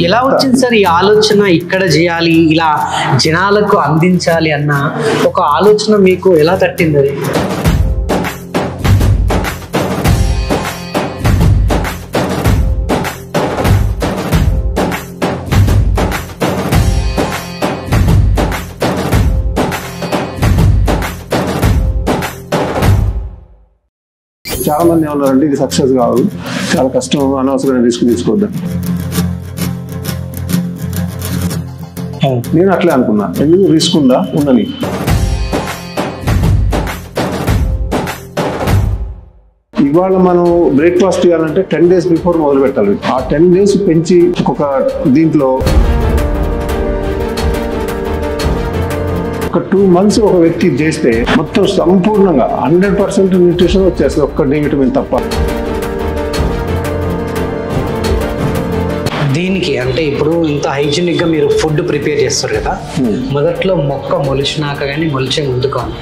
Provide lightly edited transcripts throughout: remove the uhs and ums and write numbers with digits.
ఎలా వచ్చింది సార్ ఈ ఆలోచన ఇక్కడ చేయాలి ఇలా జనాలకు అందించాలి అన్న ఒక ఆలోచన మీకు ఎలా తట్టింది అది? చాలా మంది ఏమన్నారంటే ఇది సక్సెస్ కాదు, చాలా కష్టం, అనవసరమైన రిస్క్ తీసుకోవద్దాం. నేను అట్లే అనుకున్నా, ఎందుకు రిస్క్ ఉందా ఉండని. ఇవాళ మనం బ్రేక్ఫాస్ట్ చేయాలంటే 10 days బిఫోర్ మొదలు పెట్టాలి. ఆ 10 days పెంచి ఒక దీంట్లో ఒక 2 months ఒక వ్యక్తి చేస్తే మొత్తం సంపూర్ణంగా 100% న్యూట్రిషన్ వచ్చేస్తుంది, ఒక్క డి విటమిన్ తప్ప. దీనికి అంటే ఇప్పుడు ఇంత హైజీనిక్ గా మీరు ఫుడ్ ప్రిపేర్ చేస్తారు కదా, మొదట్లో మొక్క మొలిచినాక కానీ మొలిచే ముందు కానీ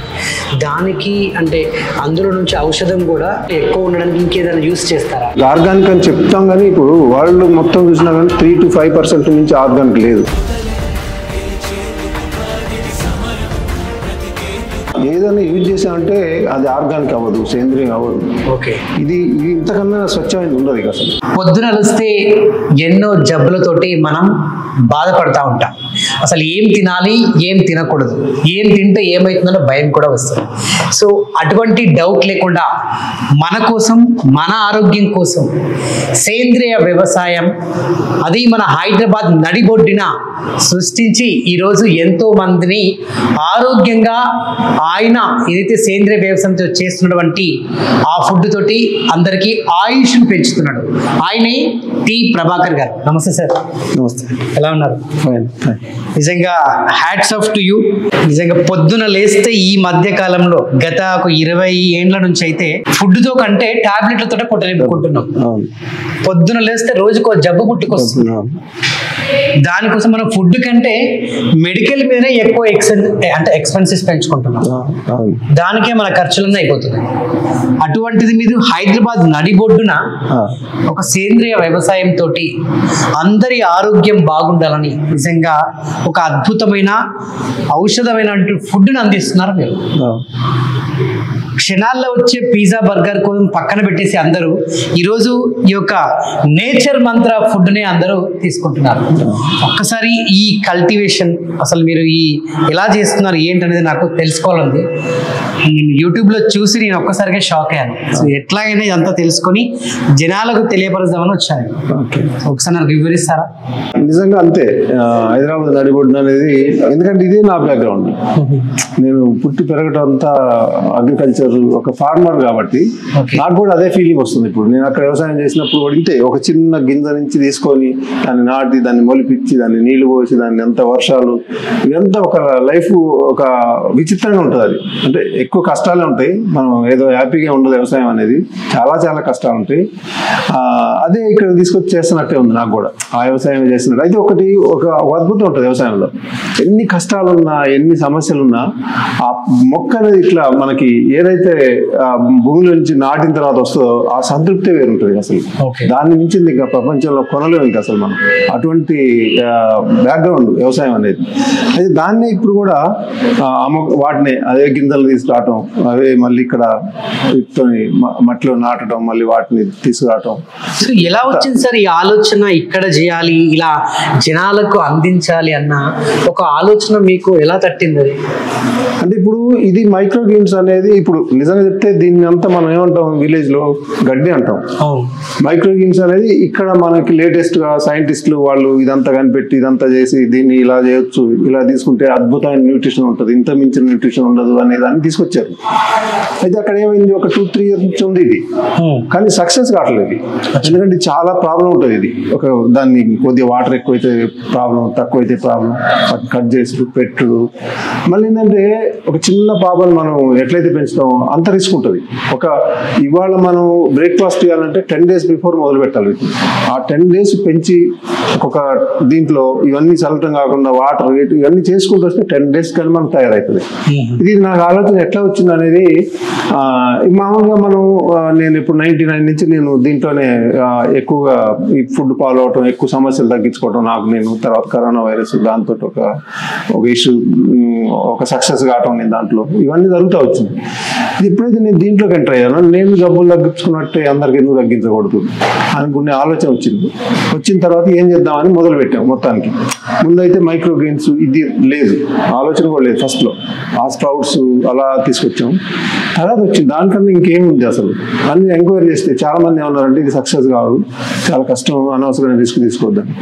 దానికి అంటే అందులో నుంచి ఔషధం కూడా ఎక్కువ ఉండడానికి ఇంకేదైనా యూస్ చేస్తారా? ఆర్గానిక్ అని చెప్తాం కానీ ఇప్పుడు వరల్డ్ మొత్తం చూసినా కానీ 3 to 5% నుంచి ఆర్గానిక్ లేదు. ఏదైనా యూజ్ చేసామంటే అది ఆర్గానిక్ అవ్వదు, సేంద్రియం అవ్వదు. ఓకే, ఇది ఇంతకన్నా స్వచ్ఛమైనది ఉండదు ఇక అసలు. పొద్దున వస్తే ఎన్నో జబ్బులతోటి మనం బాధపడతా ఉంటాం. అసలు ఏం తినాలి ఏం తినకూడదు, ఏం తింటే ఏమవుతుందో భయం కూడా వస్తుంది. సో అటువంటి డౌట్ లేకుండా మన కోసం, మన ఆరోగ్యం కోసం సేంద్రియ వ్యవసాయం అది మన హైదరాబాద్ నడిబొడ్డిన సృష్టించి ఈరోజు ఎంతో మందిని ఆరోగ్యంగా ఆయన ఏదైతే సేంద్రియ వ్యవసాయంతో చేస్తున్నటువంటి ఆ ఫుడ్ తోటి అందరికీ ఆయుష్ను పెంచుతున్నాడు. ఆయనే టి ప్రభాకర్ గారు. నమస్తే సార్. నమస్తే. ఎలా ఉన్నారు? నిజంగా హ్యాట్స్ ఆఫ్ టు యూ. నిజంగా పొద్దున లేస్తే ఈ మధ్య కాలంలో గత ఒక 20 ఏండ్ల నుంచి అయితే ఫుడ్ తో కంటే టాబ్లెట్లతో పొట్టలేపుకుంటున్నాం. పొద్దున లేస్తే రోజుకో జబ్బు పుట్టుకొస్తుంది. దానికోసం మనం ఫుడ్ కంటే మెడికల్ మీదనే ఎక్కువ ఎక్స్పెన్సెస్ పెంచుకుంటున్నాం. దానికే మన ఖర్చులన్నీ అయిపోతున్నాయి. అటువంటిది మీరు హైదరాబాద్ నడిబొడ్డున ఒక సేంద్రియ వ్యవసాయం తోటి అందరి ఆరోగ్యం బాగుండాలని నిజంగా ఒక అద్భుతమైన ఔషధమైన ఫుడ్ని అందిస్తున్నారు మీరు. క్షణాల్లో వచ్చే పిజ్జా బర్గర్ కోసం పక్కన పెట్టేసి అందరూ ఈరోజు ఈ యొక్క నేచర్ మంత్ర ఫుడ్ని అందరూ తీసుకుంటున్నారు. ఒక్కసారి ఈ కల్టివేషన్ అసలు మీరు ఎలా చేస్తున్నారు ఏంటనేది నాకు తెలుసుకోవాలండి. నేను యూట్యూబ్లో చూసి నేను ఒక్కసారిగా షాక్ అయ్యాను. సో ఎట్లాగైనా ఇదంతా తెలుసుకొని జనాలకు తెలియపరుద్దామని వచ్చాను. ఒకసారి నాకు వివరిస్తారా? నిజంగా అంతే. హైదరాబాద్ నడిబొడ్డున అనేది ఎందుకంటే ఇదే నా బ్యాక్గ్రౌండ్. నేను పుట్టి పెరగటం అంతా అగ్రికల్చర్, ఒక ఫార్మర్ కాబట్టి నాకు కూడా అదే ఫీలింగ్ వస్తుంది. ఇప్పుడు నేను అక్కడ వ్యవసాయం చేసినప్పుడు కూడా ఇంతే, ఒక చిన్న గింజ నుంచి తీసుకొని దాన్ని నాటి, దాన్ని మొలిపించి, దాన్ని నీళ్లు పోసి, దాన్ని ఎంత వర్షాలు, ఇదంతా ఒక లైఫ్ ఒక విచిత్రంగా ఉంటుంది. అది అంటే ఎక్కువ కష్టాలే ఉంటాయి. మనం ఏదో హ్యాపీగా ఉండదు. వ్యవసాయం అనేది చాలా చాలా కష్టాలు ఉంటాయి. అదే ఇక్కడ తీసుకొచ్చి చేస్తున్నట్టే ఉంది నాకు కూడా. ఆ వ్యవసాయం చేస్తున్నట్టు అయితే ఒక అద్భుతం ఉంటుంది వ్యవసాయంలో. ఎన్ని కష్టాలున్నా, ఎన్ని సమస్యలున్నా ఆ మొక్క అనేది ఇట్లా మనకి ఏదైతే భూమిలో నుంచి నాటిన తర్వాత వస్తుందో ఆ సంతృప్తి వేరుంటుంది అసలు. దాన్ని మించింది ఇంకా ప్రపంచంలో కొనలేము ఇంకా అసలు మనం. అటువంటి బ్యాక్గ్రౌండ్ వ్యవసాయం అనేది. అయితే దాన్ని ఇప్పుడు కూడా వాటిని అదే గింజలు తీసుకురావటం, అవే మళ్ళీ ఇక్కడ మట్టిలో నాటడం, మళ్ళీ వాటిని తీసుకురావటం. సో ఎలా వచ్చింది సార్ ఈ ఆలోచన ఇక్కడ చేయాలి ఇలా జనాలకు అందించాలి అన్న ఒక ఆలోచన మీకు ఎలా తట్టింది అది? అంటే ఇప్పుడు ఇది మైక్రో గ్రీన్స్ అనేది ఇప్పుడు నిజంగా చెప్తే దీన్ని అంతా మనం ఏమంటాం విలేజ్ లో గడ్డి అంటాం. మైక్రో గ్రీన్స్ అనేది ఇక్కడ మనకి లేటెస్ట్ గా సైంటిస్టులు వాళ్ళు ఇదంతా కనిపెట్టి ఇదంతా చేసి దీన్ని ఇలా చేయొచ్చు, ఇలా తీసుకుంటే అద్భుతమైన న్యూట్రిషన్ ఉంటుంది, ఇంత మించిన న్యూట్రిషన్ ఉండదు అనే దాన్ని తీసుకొచ్చారు. అయితే అక్కడ ఏమైంది, ఒక 2-3 years నుంచి ఉంది ఇది, కానీ సక్సెస్ కావట్లేదు. ఎందుకంటే చాలా ప్రాబ్లం ఉంటుంది. ఇది దాన్ని కొద్దిగా వాటర్ ఎక్కువైతే ప్రాబ్లం, తక్కువైతే ప్రాబ్లం, కట్ చేసి పెట్టుడు. మళ్ళీ ఏంటంటే ఒక చిన్న పాపను మనం ఎట్లయితే పెంచుతామో అంత రిస్క్ ఉంటుంది. ఇవాళ మనం బ్రేక్ఫాస్ట్ చేయాలంటే 10 days బిఫోర్ మొదలు పెట్టాలి. ఆ 10 days పెంచి ఒక దీంట్లో ఇవన్నీ చల్లటం కాకుండా వాటర్ ఇవన్నీ చేసుకుంటూ వస్తే 10 days కానీ మనకు తయారవుతుంది. ఇది నాకు ఆలోచన ఎట్లా ఎట్లా వచ్చింది అనేది మామూలుగా మనం నేను ఇప్పుడు 99 నుంచి నేను దీంట్లోనే ఎక్కువగా ఈ ఫుడ్ ఫాలో అవటం, ఎక్కువ సమస్యలు తగ్గించుకోవటం నాకు నేను. తర్వాత కరోనా వైరస్ దాంతో ఒక ఇష్యూ, ఒక సక్సెస్ కావటం నేను దాంట్లో, ఇవన్నీ జరుగుతూ వచ్చింది. ఎప్పుడైతే నేను దీంట్లోకి ఎంటర్ అయ్యానో నేను జబ్బులు తగ్గించుకున్నట్టే అందరికి ఎందుకు తగ్గించకూడదు అనుకునే ఆలోచన వచ్చింది. వచ్చిన తర్వాత ఏం చేద్దామని మొదలు పెట్టాం. మొత్తానికి ముందైతే మైక్రోగ్రెయిన్స్ ఇది లేదు, ఆలోచన కూడా లేదు ఫస్ట్లో. ఆ స్ప్రౌట్స్ అలా తీసుకొచ్చాం. తర్వాత వచ్చింది దానికన్నా ఇంకేముంది అసలు అన్ని ఎంక్వైరీ చేస్తే చాలా మంది ఏమన్నారంటే ఇది సక్సెస్ కాదు, చాలా కష్టం, అనవసరమైన రిస్క్ తీసుకోవద్దని.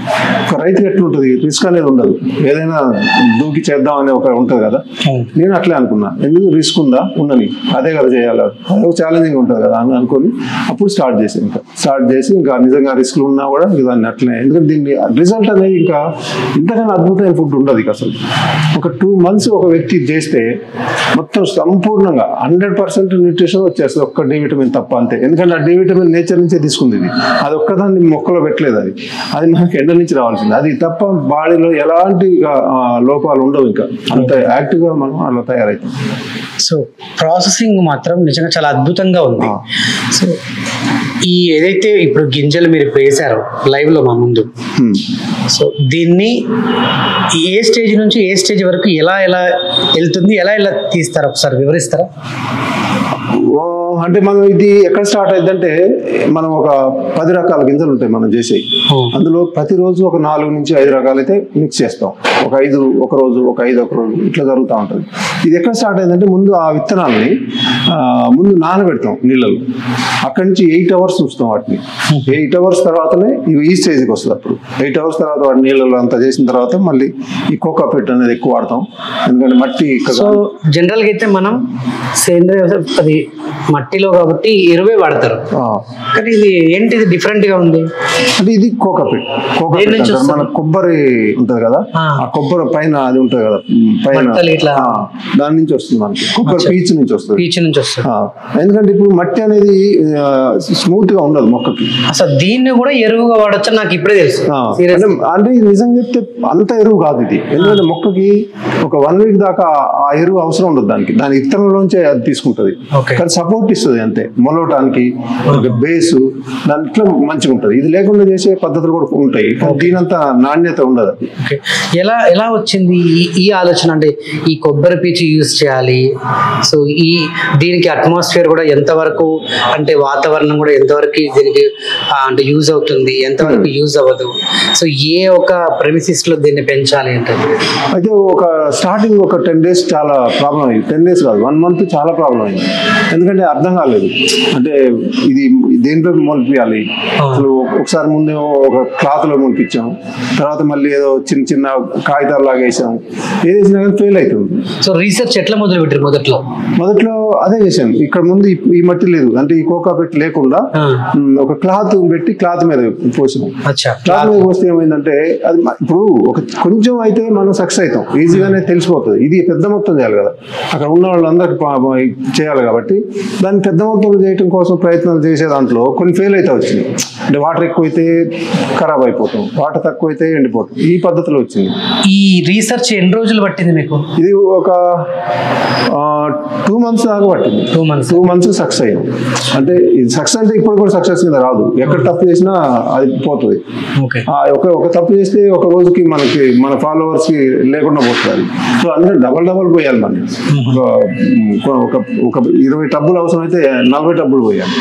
ఒక రైతుకి ఎట్లుంటుంది, రిస్క్ అనేది ఉండదు, ఏదైనా దూకి చేద్దాం అనే ఒక ఉంటుంది కదా. నేను అట్లే అనుకున్నా, ఎందుకు రిస్క్ ఉందా, ఉండని, అదే కదా చేయాలి, అదే ఛాలెంజింగ్ ఉంటుంది కదా అని అనుకొని అప్పుడు స్టార్ట్ చేసి ఇంకా నిజంగా రిస్క్లు ఉన్నా కూడా దాన్ని అట్లనే, ఎందుకంటే దీన్ని రిజల్ట్ అనేది ఇంకా ఇంతకన్నా అద్భుతమైన ఫుడ్ ఉండదు ఇక అసలు. ఒక 2 months ఒక వ్యక్తి చేస్తే మొత్తం సంపూర్ణంగా 100% న్యూట్రిషన్ వచ్చేస్తుంది, ఒక్క డి విటమిన్ తప్ప, అంతే. ఎందుకంటే ఆ డి విటమిన్ నేచర్ నుంచే తీసుకుంది ఇది, అది ఒక్కదాన్ని మొక్కలో పెట్టలేదు, అది మనకి ఎండ నుంచి రావాల్సింది. అది తప్ప బాడీలో ఎలాంటి లోపాలు ఉండవు, ఇంకా అంత యాక్టివ్గా మనం అలా తయారవుతాం. సో ప్రాసెసింగ్ మాత్రం నిజంగా చాలా అద్భుతంగా ఉంది. సో ఈ ఏదైతే ఇప్పుడు గింజలు మీరు వేసారో లైవ్ లో మా ముందు, సో దీన్ని ఏ స్టేజ్ నుంచి ఏ స్టేజ్ వరకు ఎలా వెళ్తుంది, ఎలా తీస్తారా ఒకసారి వివరిస్తారా? అంటే మనం ఇది ఎక్కడ స్టార్ట్ అయిందంటే, మనం ఒక 10 రకాల గింజలు ఉంటాయి మనం చేసేవి. అందులో ప్రతిరోజు ఒక 4 నుంచి 5 రకాలు అయితే మిక్స్ చేస్తాం. ఒక 5 ఒక రోజు, ఒక 5 ఒక రోజు, ఇట్లా జరుగుతూ ఉంటుంది. ఇది ఎక్కడ స్టార్ట్ అయిందంటే, ముందు ఆ విత్తనాలని ముందు నానబెడతాం నీళ్ళలో. అక్కడి నుంచి 8 hours ఉంచుతాం వాటిని. 8 hours తర్వాతనే ఇవి ఈ స్టేజ్కి వస్తుంది. అప్పుడు 8 hours తర్వాత వాటి నీళ్ళలో అంతా చేసిన తర్వాత మళ్ళీ ఈ కోకా పిట్ అనేది ఎక్కువ వాడతాం, ఎందుకంటే మట్టి. సో జనరల్గా అయితే మనం సేంద్రియ అది మట్టిలో కాబట్టి ఎరువే వాడతారు, కానీ ఇది ఏంటిది డిఫరెంట్ గా ఉంది అంటే ఇది కోకా పిట్. మన కొబ్బరి ఉంటది కదా, ఆ కొబ్బరి పైన అది ఉంటది కదా పైన, దాని నుంచి వస్తుంది మనకి. కొబ్బరి పీచు నుంచి వస్తుంది. ఎందుకంటే ఇప్పుడు మట్టి అనేది స్మూత్ గా ఉండదు మొక్కకి. అసలు దీన్ని కూడా ఎరువుగా వాడచ్చు నాకు ఇప్పుడే తెలుసు. అంటే నిజంగా చెప్తే అంత ఎరువు కాదు ఇది, ఎందుకంటే మొక్కకి ఒక 1 week దాకా ఆ ఎరువు అవసరం ఉండదు దానికి, దాని ఇత్తనంలోంచే అది తీసుకుంటది. కానీ సపోర్ట్ ఇస్తుంది అంతే, మొలవటానికి బేసు దాంట్లో మంచిగా ఉంటుంది. ఇది లేకుండా చేసే పద్ధతులు కూడా ఉంటాయి, దీనంతా నాణ్యత ఉండదు. ఎలా వచ్చింది ఈ ఆలోచన? అంటే ఈ కొబ్బరి పీచు యూజ్ చేయాలి, సో దీనికి అట్మాస్ఫియర్ కూడా ఎంతవరకు, అంటే వాతావరణం కూడా ఎంతవరకు దీనికి అంటే యూజ్ అవుతుంది, ఎంతవరకు యూజ్ అవ్వదు, సో ఏ ఒక ప్రెమిసిస్ లో దీన్ని పెంచాలి అంటే? అయితే ఒక స్టార్టింగ్ ఒక 10 days చాలా ప్రాబ్లం అయింది. 10 days కాదు, 1 month చాలా ప్రాబ్లం అయింది. ఎందుకంటే అర్థం కాలేదు, అంటే ఇది దేంట్లో మొలిపియాలి. అసలు ఒకసారి ముందు ఒక క్లాత్ లో మొలిపించాం, తర్వాత మళ్ళీ ఏదో చిన్న కాగితాలు లాగా వేసాం, ఏది వేసినా కానీ ఫెయిల్ అవుతుంది. సో రీసెర్చ్ ఎట్లా మొదలు పెట్టారు? మొదట్లో అదే చేశాను. ఇక్కడ ముందు ఈ మట్టి లేదు, అంటే ఈ కోకా పెట్టి లేకుండా ఒక క్లాత్ పెట్టి క్లాత్ మీద పోసినాం. క్లాత్ మీద పోస్తే ఏమైందంటే, అది ఇప్పుడు ఒక కొంచెం అయితే మనం సక్సెస్ అవుతాం, ఈజీగానే తెలిసిపోతుంది. ఇది పెద్ద మొత్తం చేయాలి కదా, అక్కడ ఉన్న వాళ్ళందరికీ చేయాలి కాబట్టి దాన్ని పెద్ద మొత్తంలో చేయడం కోసం ప్రయత్నాలు చేసే దాంట్లో కొన్ని ఫెయిల్ అయితే వచ్చింది. అంటే వాటర్ ఎక్కువైతే ఖరాబ్ అయిపోతాం, వాటర్ తక్కువ అయితే ఎండిపోతాం, ఈ పద్ధతిలో వచ్చింది. ఈ రీసెర్చ్ ఎన్ని రోజులు పట్టింది మీకు? ఇది ఒక 2 months దాకా పట్టింది. 2 months సక్సెస్ అయ్యింది. అంటే ఇది సక్సెస్ అంటే ఇప్పుడు కూడా సక్సెస్ మీద రాదు, ఎక్కడ తప్పు చేసినా అది పోతుంది. ఒక తప్పు చేస్తే ఒక రోజుకి మన ఫాలోవర్స్ కి లేకుండా పోతుంది. సో అందరూ డబల్ పోయాలి. మనం ఒక 20 టబ్బులు అవసరం అయితే 40 టబ్బులు పోయాలి.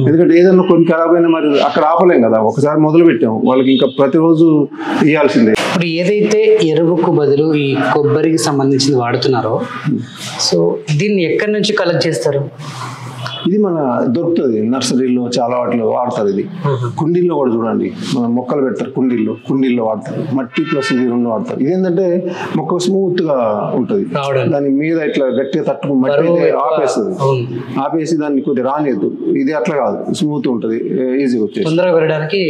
ఎందుకంటే ఏదైనా కొన్ని ఖరాబ్ అయినా మరి అక్కడ ఆపలేం కదా, ఒకసారి మొదలు పెట్టాం, వాళ్ళకి ఇంకా ప్రతిరోజు ఇవ్వాల్సిందే. ఇప్పుడు ఏదైతే ఎరువుకు బదులు ఈ కొబ్బరికి సంబంధించింది వాడుతున్నారో, సో దీన్ని ఎక్కడి నుంచి కలెక్ట్ చేస్తారు? ఇది మన దొరుకుతుంది నర్సరీలో, చాలా వాటిలో వాడతారు. ఇది కుండీల్లో కూడా చూడండి, మనం మొక్కలు పెడతారు కుండీల్లో వాడతారు. మట్టి ప్లస్ ఇది 2 వాడతారు. ఇదేంటంటే మొక్క స్మూత్ గా ఉంటుంది, దాని మీద ఇట్లా గట్టిగా తట్టుకుని మట్టి అయితే ఆపేసి దాన్ని కొద్దిగా రానియద్దు. ఇది అట్లా కాదు, స్మూత్ ఉంటుంది, ఈజీగా వచ్చేసి తొందరగా పెరగడానికి.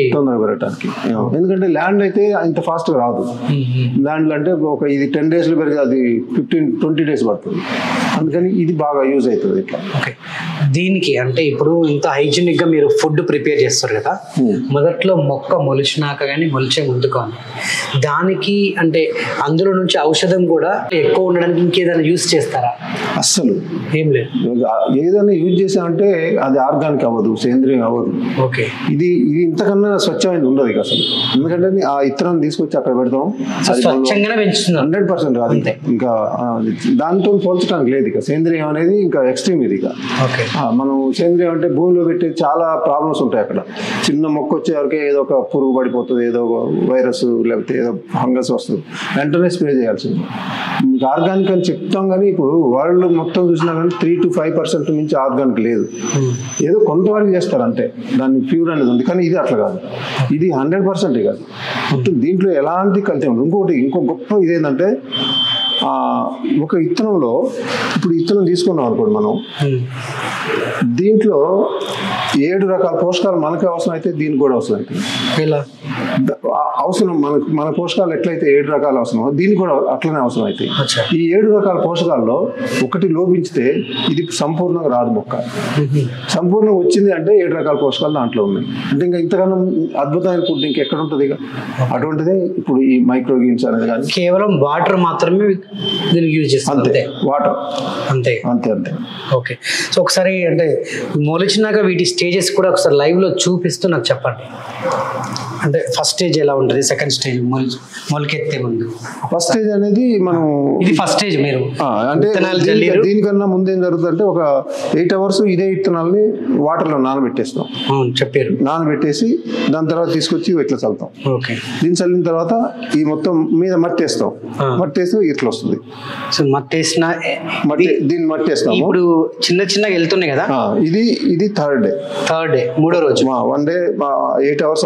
ఎందుకంటే ల్యాండ్ అయితే ఇంత ఫాస్ట్ గా రాదు. ల్యాండ్ అంటే ఇది 10 days లో పెరిగి అది 15-20 days పడుతుంది. అందుకని ఇది బాగా యూజ్ అవుతుంది ఇట్లా. ఓకే, దీనికి అంటే ఇప్పుడు ఇంత హైజీనిక్ గా మీరు ఫుడ్ ప్రిపేర్ చేస్తారు కదా, మొదట్లో మొక్క మొలిచినాక కానీ మొలిచే ముందు కానీ దానికి అంటే అందులో నుంచి ఔషధం కూడా ఎక్కువ ఉండడానికి ఇంకేదైనా యూజ్ చేస్తారా? అస్సలు ఏం లేదు. ఏదైనా యూజ్ చేసామంటే అది ఆర్గానిక్ అవ్వదు, సేంద్రియం అవ్వదు. ఓకే, ఇది ఇంతకన్నా స్వచ్ఛమైనది ఉండదు ఇక అసలు. ఎందుకంటే ఆ ఇత్తనం తీసుకొచ్చి అక్కడ పెడతాం, స్వచ్ఛంగానే పెంచుతున్నారు 100% రాదు. ఇంకా దాంతో పోల్చడానికి లేదు. ఇక సేంద్రియం అనేది ఇంకా ఎక్స్ట్రీమ్ ఇది. ఇక మనం సేంద్రియం అంటే భూమిలో పెట్టే చాలా ప్రాబ్లమ్స్ ఉంటాయి అక్కడ. చిన్న మొక్క వచ్చేవరకే ఏదో ఒక పురుగు పడిపోతుంది, ఏదో ఒక వైరస్ లేకపోతే ఏదో ఫంగస్ వస్తుంది, వెంటనే స్ప్రే చేయాల్సింది. మీకు ఆర్గానిక్ అని చెప్తాం కానీ ఇప్పుడు వరల్డ్ మొత్తం చూసినా కానీ 3 to 5% నుంచి ఆర్గానిక్ లేదు. ఏదో కొంతవరకు చేస్తారు అంతే, దాన్ని ప్యూర్ అనేది ఉంది. కానీ ఇది అట్లా కాదు, ఇది 100% కాదు. మొత్తం దీంట్లో ఎలాంటి కల్తీ ఉండదు. ఇంకో గొప్ప ఇదేంటంటే ఒక ఇత్తనంలో ఇప్పుడు ఇత్తనం తీసుకున్నాం అనుకోండి మనం, దీంట్లో 7 రకాల పోషకాలు మనకి అవసరం అయితే దీనికి కూడా అవసరం అవుతుంది. అవసరం మన పోషకాలు ఎట్లయితే 7 రకాలు అవసరమో దీనికి కూడా అట్లనే అవసరం అవుతాయి. ఈ 7 రకాల పోషకాల్లో ఒకటి లోపించితే ఇది సంపూర్ణంగా రాదు. మొక్క సంపూర్ణంగా వచ్చింది అంటే 7 రకాల పోషకాలు దాంట్లో ఉన్నాయి. అంటే ఇంకా ఇంతకన్నా అద్భుతమైన ఫుడ్ ఇంకెక్కడ ఉంటుంది? ఇక అటువంటిదే ఇప్పుడు ఈ మైక్రోగ్రీన్స్ అనేది. కానీ కేవలం వాటర్ మాత్రమే దీనికి యూజ్ చేస్తాం, అంతే. వాటర్ అంతే. ఓకే, సో ఒకసారి అంటే మొలిచినాక వీటి స్టేజెస్ కూడా ఒకసారి లైవ్ లో చూపిస్తూ నాకు చెప్పండి. అంటే ఫస్ట్ స్టేజ్ ఎలా ఉంటుంది, సెకండ్ స్టేజ్ మొలకెత్తే ముందు. ఫస్ట్ స్టేజ్ అనేది మనం ఇది ఫస్ట్ స్టేజ్. మీరు అంటే దీనికన్నా ముందు ఏం జరుగుతుంది అంటే ఒక 8 hours ఇదే విత్తనాలని వాటర్ లో నానబెట్టేస్తాం. చెప్పారు, నానబెట్టేసి దాని తర్వాత తీసుకొచ్చి ఇట్లా చల్లుతాం. ఓకే, దీన్ని చల్లిన తర్వాత ఈ మొత్తం మీద మట్టేస్తాం. మట్టేస్తే ఇట్లా వస్తుంది. సో మట్టేసిన దీన్ని మట్టేస్తాం. ఇప్పుడు చిన్నగా వెళ్తున్నాయి కదా, ఇది థర్డ్ డే 3వ రోజు. 1 day 8 hours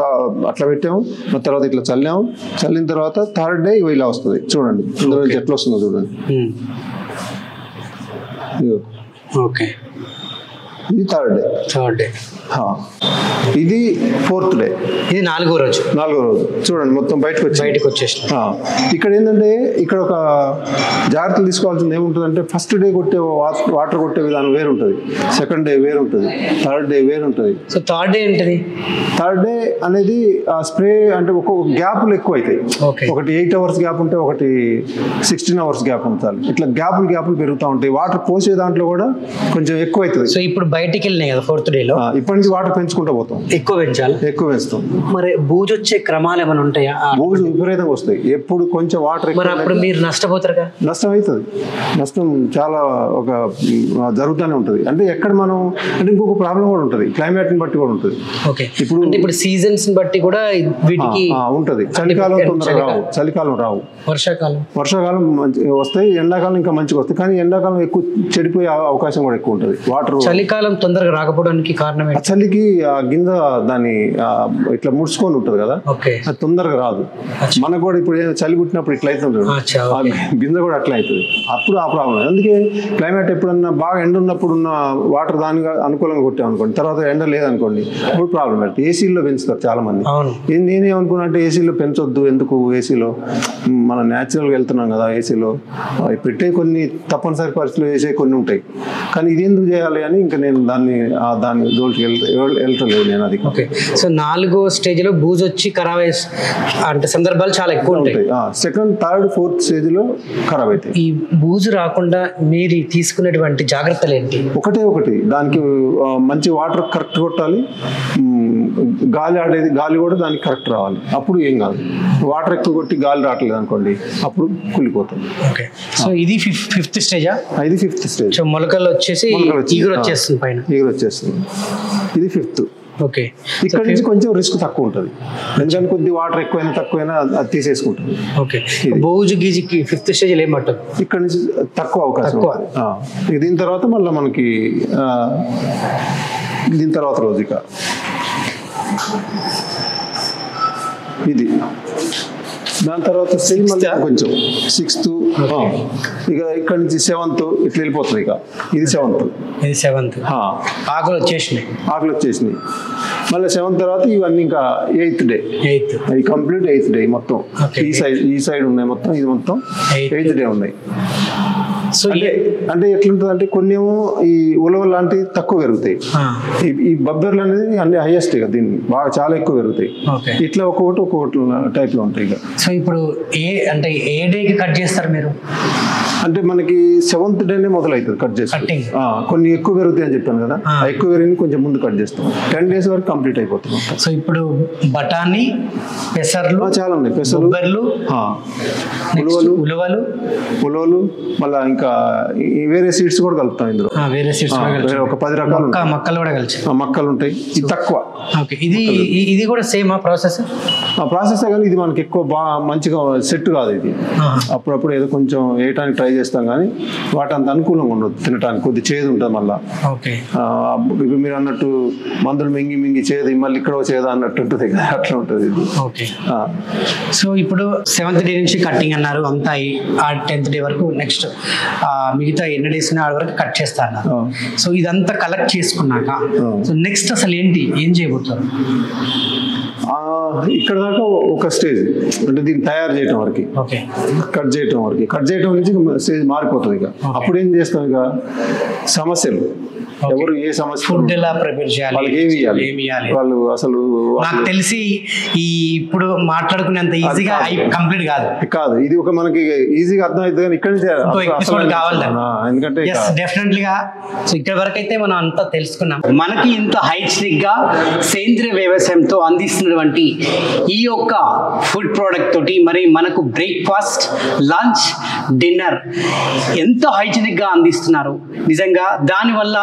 అట్లా పెట్టాము, తర్వాత ఇట్లా చల్లాము. చల్లిన తర్వాత థర్డ్ డే ఇలా వస్తుంది. చూడండి ఇందులో ఎట్లా వస్తుందో చూడండి. ఓకే, ఇది థర్డ్ డే. ఇది 4th డే. ఇది 4వ రోజు. చూడండి మొత్తం బయటకు వచ్చేసి. ఇక్కడ ఏంటంటే ఇక్కడ ఒక జాగ్రత్తలు తీసుకోవాల్సింది ఏముంటుంది, ఫస్ట్ డే కొట్టే వాటర్ కొట్టే విధానం వేరుంటుంది, సెకండ్ డే వేరుంటుంది, థర్డ్ డే వేరుంటుంది. సో థర్డ్ డే ఏంటది? థర్డ్ డే అనేది ఆ స్ప్రే అంటే ఒక్కొక్క గ్యాప్లు ఎక్కువ అవుతాయి. ఒకటి 8 hours గ్యాప్ ఉంటే ఒకటి 16 hours గ్యాప్ ఉంచాలి. ఇట్లా గ్యాప్లు పెరుగుతూ ఉంటాయి. వాటర్ పోసే దాంట్లో కూడా కొంచెం ఎక్కువ అవుతుంది. సో ఇప్పుడు బయటికి వెళ్ళినాయి కదా 4th డేలో, ఇప్పటి నుంచి వాటర్ పెంచుకుంటూ పోతాం. ఎక్కువ పెంచుతాం. మరి బూజు వచ్చే క్రమాలు ఏమైనా ఉంటాయా? బూజు విపరీతంగా వస్తాయి. ఎప్పుడు కొంచెం వాటర్ అప్పుడు మీరు నష్టపోతారుగా? నష్టం అవుతుంది. నష్టం చాలా జరుగుతూనే ఉంటుంది. అంటే ఎక్కడ మనం అంటే ఇంకొక ప్రాబ్లం కూడా ఉంటుంది, క్లైమేట్ ని బట్టి కూడా ఉంటుంది. ఇప్పుడు సీజన్స్ బట్టి కూడా వీటికి ఉంటుంది. చలికాలం తొందరగా రావు, చలికాలం రావు, వర్షాకాలం వస్తాయి, ఎండాకాలం ఇంకా మంచిగా వస్తాయి. కానీ ఎండాకాలం ఎక్కువ చెడిపోయే అవకాశం కూడా ఎక్కువ ఉంటుంది. వాటర్ చలికాలం తొందరగా రాకపోవడానికి కారణం చలికి ఆ గింజ దాన్ని ఇట్లా ముడుచుకొని ఉంటుంది కదా, అది తొందరగా రాదు. మనకు కూడా ఇప్పుడు చలి పుట్టినప్పుడు ఇట్లా అవుతుంది, గింజ కూడా అట్లా అవుతుంది. అప్పుడు ఆ ప్రాబ్లం. అందుకే క్లైమేట్ ఎప్పుడన్నా బాగా ఎండ ఉన్నప్పుడు ఉన్న వాటర్ దానికి అనుకూలంగా కొట్టాం అనుకోండి, తర్వాత ఎండ లేదనుకోండి, అప్పుడు ప్రాబ్లం పెడుతుంది. ఏసీలో పెంచుతారు చాలా మంది. నేనేమనుకున్నా అంటే ఏసీలో పెంచొద్దు, ఎందుకు ఏసీలో మనం న్యాచురల్గా వెళ్తున్నాం కదా, ఏసీలో పెట్టే కొన్ని తప్పనిసరి పరిస్థితులు వేసే కొన్ని ఉంటాయి. కానీ ఇది ఎందుకు చేయాలి అని ఇంకా నేను దాన్ని జోలికి వెళ్తలేదు నేను. అది సో 4వ స్టేజ్ లో బూజు వచ్చి ఖరాబ్ అంటే సందర్భాలు చాలా ఎక్కువ ఉంటాయి. సెకండ్, థర్డ్, 4th స్టేజ్ లో ఖరాబ్ అవుతాయి. ఈ బూజు రాకుండా మీరు తీసుకునేటువంటి జాగ్రత్తలు ఏంటి? ఒకటి దానికి మంచి వాటర్ కరెక్ట్ కొట్టాలి, గాలి కూడా దానికి కరెక్ట్ రావాలి, అప్పుడు ఏం కాదు. వాటర్ ఎక్కువ కొట్టి గాలి రావట్లేదు అనుకోండి, అప్పుడు కుళ్ళిపోతుంది. సో ఇది 5th స్టేజా? ఇది 5th స్టేజ్. సో మొలకలు వచ్చేసి ఈగురు వచ్చేస్తుంది, పైన ఈగురు వచ్చేస్తుంది. ఇది 5th. ఇక్కడ నుంచి కొంచెం రిస్క్ తక్కువ ఉంటుంది, ఎందుకంటే కొద్ది వాటర్ తక్కువైనా అది తీసేసుకుంటుంది. బూజు గీజికి 5th స్టేజ్ ఏం పట్టదు, ఇక్కడ నుంచి తక్కువ అవకాశం. దీని తర్వాత మళ్ళీ మనకి దీని తర్వాత రోజు ఇక ఇది, దాని తర్వాత కొంచెం 6th, ఇక ఇక్కడ నుంచి 7th ఇట్లా వెళ్ళిపోతుంది. ఇక ఇది 7th. ఆకులు వచ్చేసినాయి. మళ్ళీ 7th తర్వాత ఇవన్నీ ఇంకా 8th డే. ఇది కంప్లీట్ 8th డే మొత్తం. ఈ సైడ్ ఉన్నాయి మొత్తం, ఇది మొత్తం 8th డే ఉన్నాయి. సో అంటే ఎట్లుంటుంది అంటే కొన్ని ఏమో ఈ ఉలవలు లాంటివి తక్కువ పెరుగుతాయి, ఈ బబ్బెర్లు అనేది అన్ని హైయెస్ట్ ఇక దీన్ని బాగా చాలా ఎక్కువ పెరుగుతాయి. ఇట్లా ఒక్కొక్కటి టైప్ లో ఉంటాయి ఇక. సో ఇప్పుడు అంటే ఏ డేకి కట్ చేస్తారు మీరు? అంటే మనకి 7th డేనే మొదలవుతుంది కట్ చేస్తాం. కొన్ని ఎక్కువ పెరుగుతాయి అని చెప్పాను కదా, ఎక్కువ పెరిగింది కొంచెం ముందు కట్ చేస్తాం. 10 days వరకు కంప్లీట్ అయిపోతుంది. సో ఇప్పుడు బఠానీ, పెసర్లు చాలా ఉన్నాయి, పెసలు, ఉలవలు మళ్ళీ ఇంకా వేరే సీడ్స్ కూడా కలుపుతాం ఇందులో. వేరే సీడ్స్ ఒక 10 రకాలు మక్కలు కూడా కలిసి మక్కలు ఉంటాయి. ఇది తక్కువ. ఇది కూడా సేమ్ ప్రాసెస్ కానీ ఇది మనకి ఎక్కువ బాగా మంచిగా సెట్ కాదు. ఇది అప్పుడప్పుడు ఏదో కొంచెం వేయటానికి ట్రై చేస్తాం కానీ వాటి అంత అనుకూలంగా ఉండదు తినడానికి, కొద్ది చేదు ఉంటుంది మళ్ళీ. ఇప్పుడు మీరు అన్నట్టు మందులు మింగి చేదు మళ్ళీ ఇక్కడ చేదు అన్నట్టు ఉంటుంది కదా, అట్లా ఉంటుంది ఇది. సో ఇప్పుడు 7th డే నుంచి కట్టింగ్ అన్నారు, అంతా ఆ 10th డే వరకు నెక్స్ట్ మిగతా ఎన్ని డేస్ ఆ వరకు కట్ చేస్తా అన్నారు. సో ఇదంతా కలెక్ట్ చేసుకున్నాక సో నెక్స్ట్ అసలు ఏం చేయబోతారు? ఇక్కడ దాకా ఒక స్టేజ్ అంటే దీన్ని తయారు చేయడం వరకు, కట్ చేయడం నుంచి స్టేజ్ మారిపోతుంది. ఇక అప్పుడు ఏం చేస్తాం, ఇక సమస్యలు ఎవరు ఏ సమస్య, ఫుడ్ ఎలా ప్రిపేర్ చేయాలి, వాళ్ళకి ఏమి ఇవ్వాలి, వాళ్ళు అసలు నాకు తెలిసి ఈ ఇప్పుడు మాట్లాడుకునేంత ఈజీగా కంప్లీట్ కాదు. ఇది ఒక మనకి ఈజీగా అర్థం అవుతుంది కానీ ఇక్కడ నుంచి కావాలి. ఎందుకంటే డెఫినెట్లీ గా సో ఇక్కడ వరకు అయితే మనం అంతా తెలుసుకున్నాం. మనకి ఇంత హైజీనిక్ గా సేంద్రియ వ్యవసాయంతో అందిస్తున్నటువంటి ఈ యొక్క ఫుడ్ ప్రోడక్ట్ తోటి మరి మనకు బ్రేక్ఫాస్ట్, లంచ్, డిన్నర్ ఎంత హైజీనిక్ గా అందిస్తున్నారు. నిజంగా దానివల్ల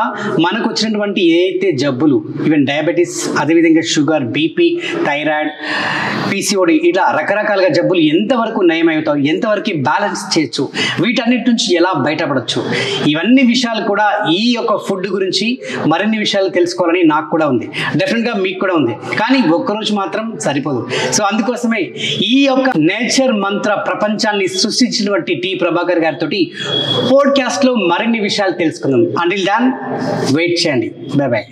మనకు వచ్చినటువంటి ఏదైతే జబ్బులు, ఈవెన్ డయాబెటీస్, అదేవిధంగా షుగర్, బీపీ, థైరాయిడ్, పీసీఓడి, ఇలా రకరకాలుగా జబ్బులు ఎంతవరకు నయమవుతాయి, ఎంతవరకు బ్యాలెన్స్ చేయొచ్చు, వీటన్నిటి నుంచి ఎలా బయటపడవచ్చు, ఇవన్నీ విషయాలు కూడా ఈ యొక్క ఫుడ్ గురించి మరిన్ని విషయాలు తెలుసుకోవాలని నాకు కూడా ఉంది, డెఫినెట్గా మీకు కూడా ఉంది. కానీ ఒక్కరోజు మాత్రం సరిపోదు. సో అందుకోసమే ఈ యొక్క నేచర్ మంత్ర ప్రపంచాన్ని సృష్టించినటువంటి టి ప్రభాకర్ గారితో పోడ్కాస్ట్ లో మరిన్ని విషయాలు తెలుసుకుందాం. అంటిల్ దాన్ వెయిట్ చేయండి. By by.